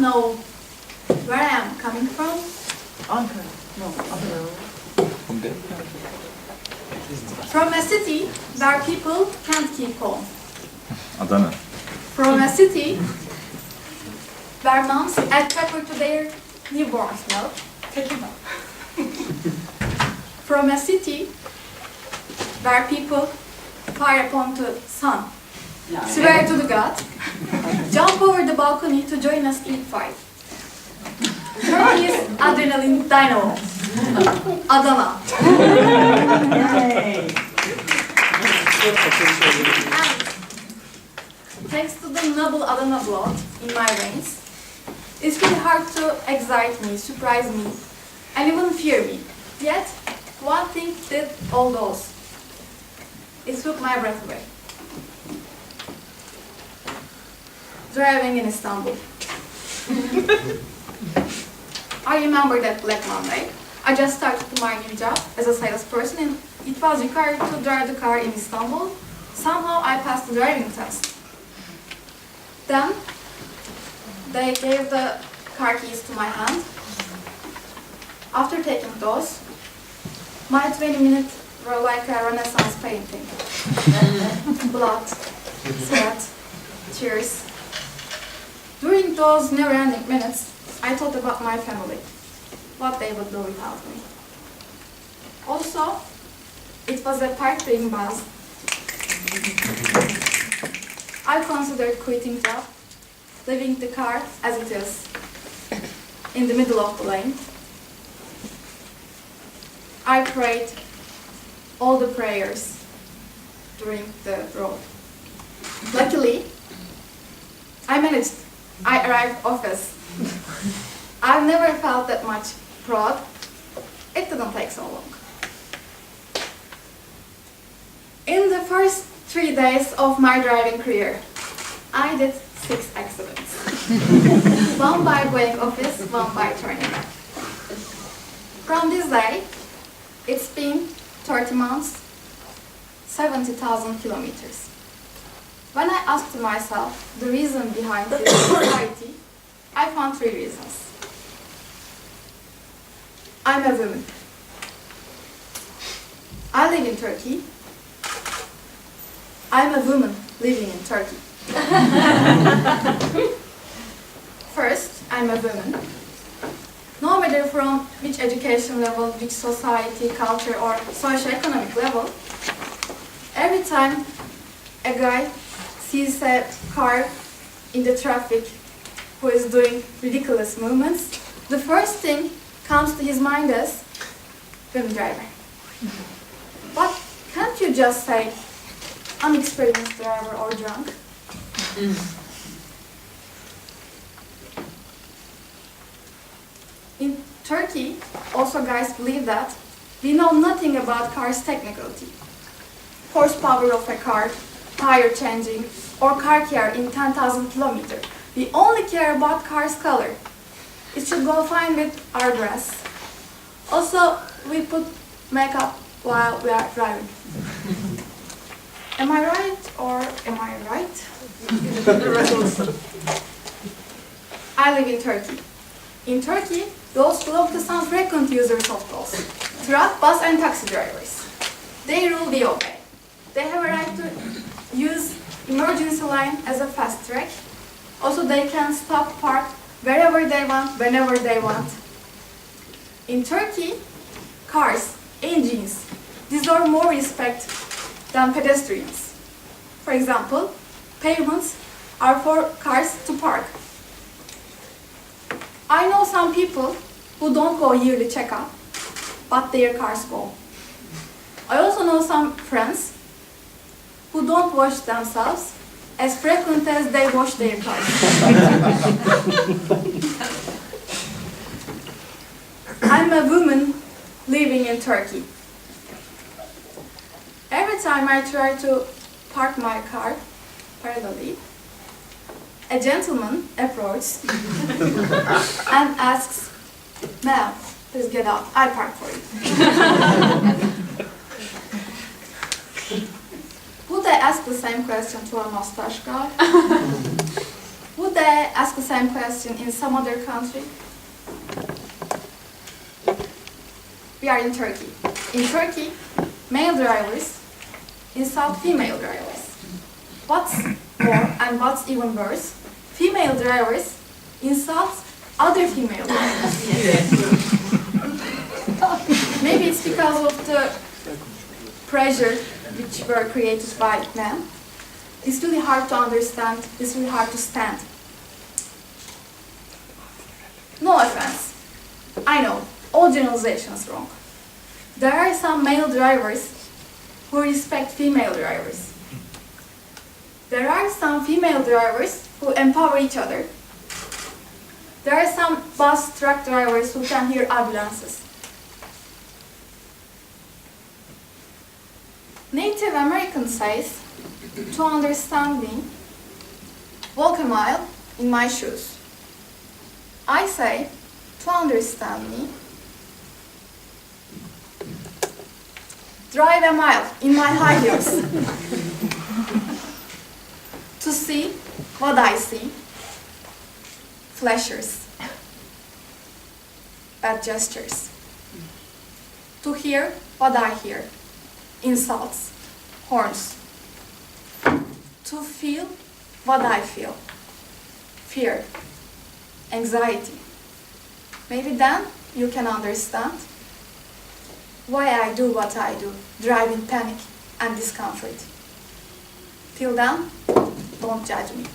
know where I am coming from? Ankara. No, Ankara. From a city where people can't keep home. Adana. From a city where moms add pepper to their newborn's milk. From a city where people fire upon the sun. Swear to the God. Jump over the balcony to join a street fight. Turkey's adrenaline dynamo. Adana. And thanks to the noble Adana blood in my veins, it's really hard to excite me, surprise me, and even fear me. Yet, one thing did all those. It took my breath away. Driving in Istanbul. I remember that Black Monday. I just started my new job as a salesperson and it was required to drive the car in Istanbul. Somehow I passed the driving test. Then they gave the car keys to my hand. After taking those, my 20 minutes were like a Renaissance painting. Blood, sweat, tears. During those never-ending minutes, I thought about my family, what they would do without me. Also, it was a part-time buzz. I considered quitting job, leaving the car as it is, in the middle of the lane. I prayed all the prayers during the road. Luckily, I managed. I arrived office. I've never felt that much proud. It didn't take so long. In the first 3 days of my driving career, I did 6 accidents. One by going office, one by turning back. From this day, it's been 30 months, 70,000 kilometers. When I asked myself the reason behind this anxiety, I found 3 reasons. I'm a woman. I live in Turkey. I'm a woman living in Turkey. First, I'm a woman. No matter from which education level, which society, culture, or socio-economic level, every time a guy sees a car in the traffic who is doing ridiculous movements, the first thing comes to his mind is women driver. But can't you just say unexperienced driver or drunk? In Turkey, also guys believe that we know nothing about cars' technicality. Horsepower of a car, tire changing, or car care in 10,000 kilometers. We only care about car's color. It should go fine with our dress. Also, we put makeup while we are driving. Am I right or am I right? I live in Turkey. In Turkey, those belong to some frequent users of tolls. Truck, bus and taxi drivers. They rule, we obey. They have a right to use emergency line as a fast track. Also, they can stop, park wherever they want, whenever they want. In Turkey, cars, engines deserve more respect than pedestrians. For example, pavements are for cars to park. I know some people who don't go yearly checkup, but their cars go. I also know some friends who don't wash themselves as frequent as they wash their cars. I'm a woman living in Turkey. Every time I try to park my car parallelly, a gentleman approaches and asks, "Ma'am, please get out, I park for you." Would I ask the same question to a mustache guy? Would they ask the same question in some other country? We are in Turkey. In Turkey, male drivers insult female drivers. What's more, and what's even worse, female drivers insult other female drivers. Maybe it's because of the pressure which were created by men. It's really hard to understand, it's really hard to stand. No offense. I know, all generalization is wrong. There are some male drivers who respect female drivers. There are some female drivers who empower each other. There are some bus truck drivers who can hear ambulances. Native American says, to understand me, walk a mile in my shoes. I say, to understand me, drive a mile in my high heels. To see what I see, flashers, bad gestures. To hear what I hear, insults, horns. To feel what I feel, fear, anxiety. Maybe then you can understand why I do what I do, drive in panic and discomfort. Till then, don't judge me.